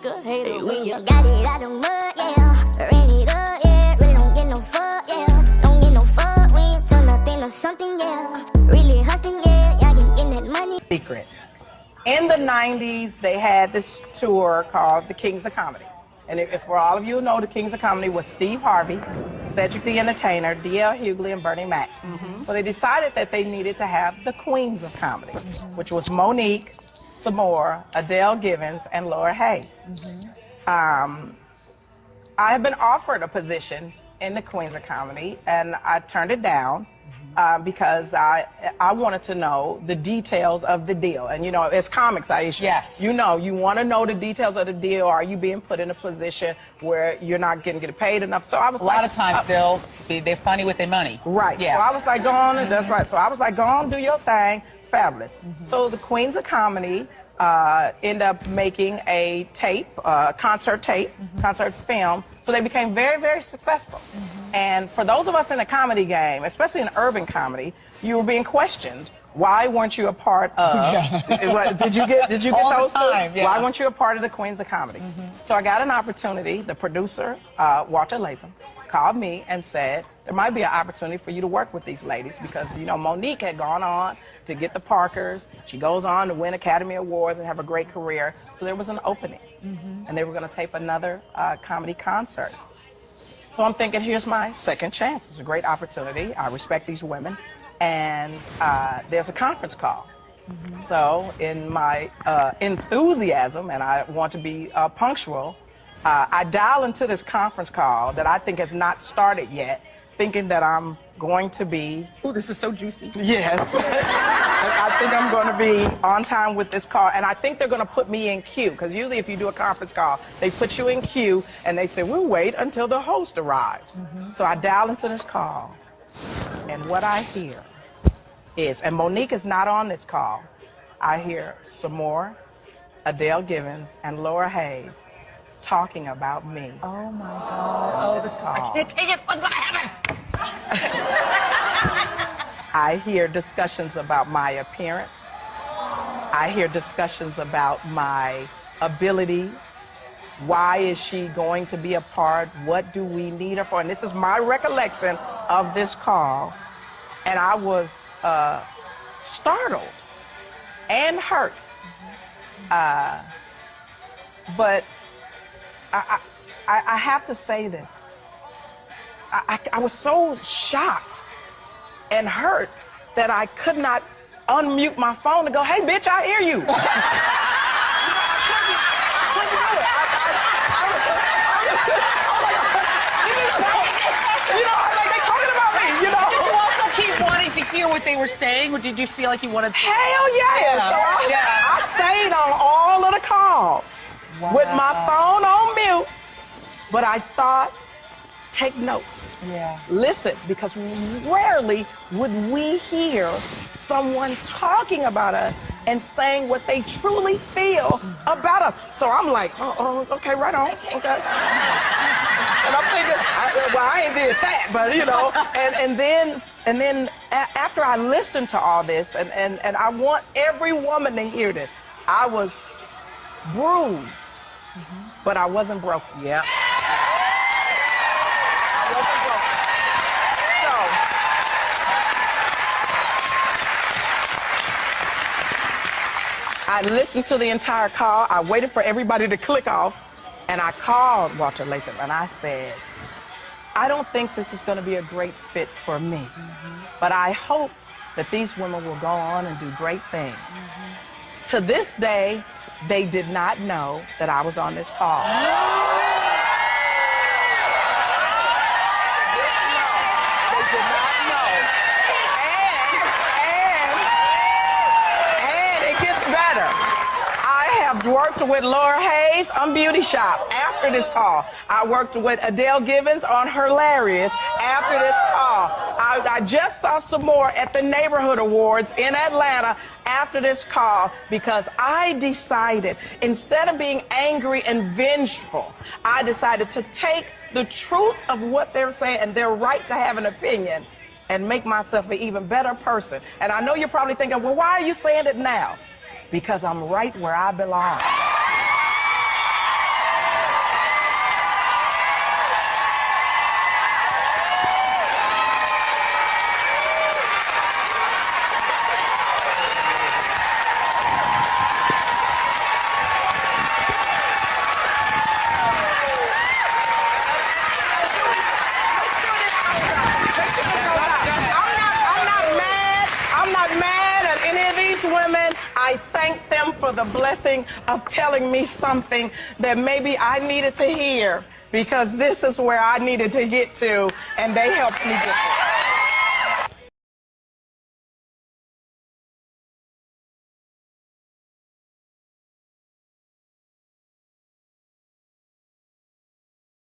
Hey, when you got it out the mud, yeah. Ran it up, yeah. Really don't get no fuck, yeah. Don't get no fuck when you turn nothing to something, yeah. Really hustling, yeah. Y'all can get that money. Secret. In the 90s, they had this tour called the Kings of Comedy. And if for all of you who know, the Kings of Comedy was Steve Harvey, Cedric the Entertainer, D.L. Hughley, and Bernie Mac. So they decided that they needed to have the Queens of Comedy, which was Monique, Samore, Adele Givens, and Laura Hayes. I have been offered a position in the Queens of Comedy, and I turned it down because I wanted to know the details of the deal. And you know, as comics, Aisha, yes, you know, you want to know the details of the deal. Are you being put in a position where you're not getting paid enough? So I was a lot of times they're funny with their money. Right. Yeah. So I was like, go on, and that's right. So I was like, go on, do your thing. Fabulous. So the Queens of Comedy end up making a tape, concert film. So they became very, very successful. And for those of us in the comedy game, especially in urban comedy, you were being questioned. Why weren't you a part of? Did you get All those the time, two? yeah. Why weren't you a part of the Queens of Comedy? So I got an opportunity. The producer, Walter Latham, called me and said there might be an opportunity for you to work with these ladies because you know Monique had gone on to get the Parkers. She goes on to win Academy Awards and have a great career. So there was an opening, and they were going to tape another comedy concert. So I'm thinking, here's my second chance. It's a great opportunity. I respect these women, and there's a conference call. So in my enthusiasm, and I want to be punctual, I dial into this conference call that I think has not started yet, thinking that I'm going to be... Oh, this is so juicy. Yes. I think I'm going to be on time with this call, and I think they're going to put me in queue, because usually if you do a conference call, they put you in queue, and they say, we'll wait until the host arrives. So I dial into this call, and what I hear is, and Monique is not on this call, I hear Samore, Adele Givens, and Laura Hayes talking about me. Oh my God. Oh, the call. I can't take it. What's gonna happen? I hear discussions about my appearance. I hear discussions about my ability. Why is she going to be a part? What do we need her for? And this is my recollection of this call. And I was startled and hurt. But I have to say this. I was so shocked and hurt that I could not unmute my phone to go, hey, bitch, I hear you. You know, like they talking about me, you know. Did you also keep wanting to hear what they were saying, or did you feel like you wanted to? Hell yeah. So I stayed on all of the calls with my phone on mute, but I thought, take notes. Yeah. Listen, because rarely would we hear someone talking about us and saying what they truly feel about us. So I'm like, oh, okay, right on, okay. And I'm thinking, well, I ain't did that, but you know, and then after I listened to all this, and I want every woman to hear this, I was bruised, but I wasn't broken. Yeah. I listened to the entire call. I waited for everybody to click off, and I called Walter Latham, and I said, I don't think this is going to be a great fit for me, but I hope that these women will go on and do great things. To this day, they did not know that I was on this call. I worked with Laura Hayes on Beauty Shop after this call. I worked with Adele Givens on Hilarious after this call. I just saw some more at the Neighborhood Awards in Atlanta after this call because I decided, instead of being angry and vengeful, I decided to take the truth of what they're saying and their right to have an opinion and make myself an even better person. And I know you're probably thinking, well, why are you saying it now? Because I'm right where I belong. women, I thank them for the blessing of telling me something that maybe I needed to hear, because this is where I needed to get to, and they helped me get there.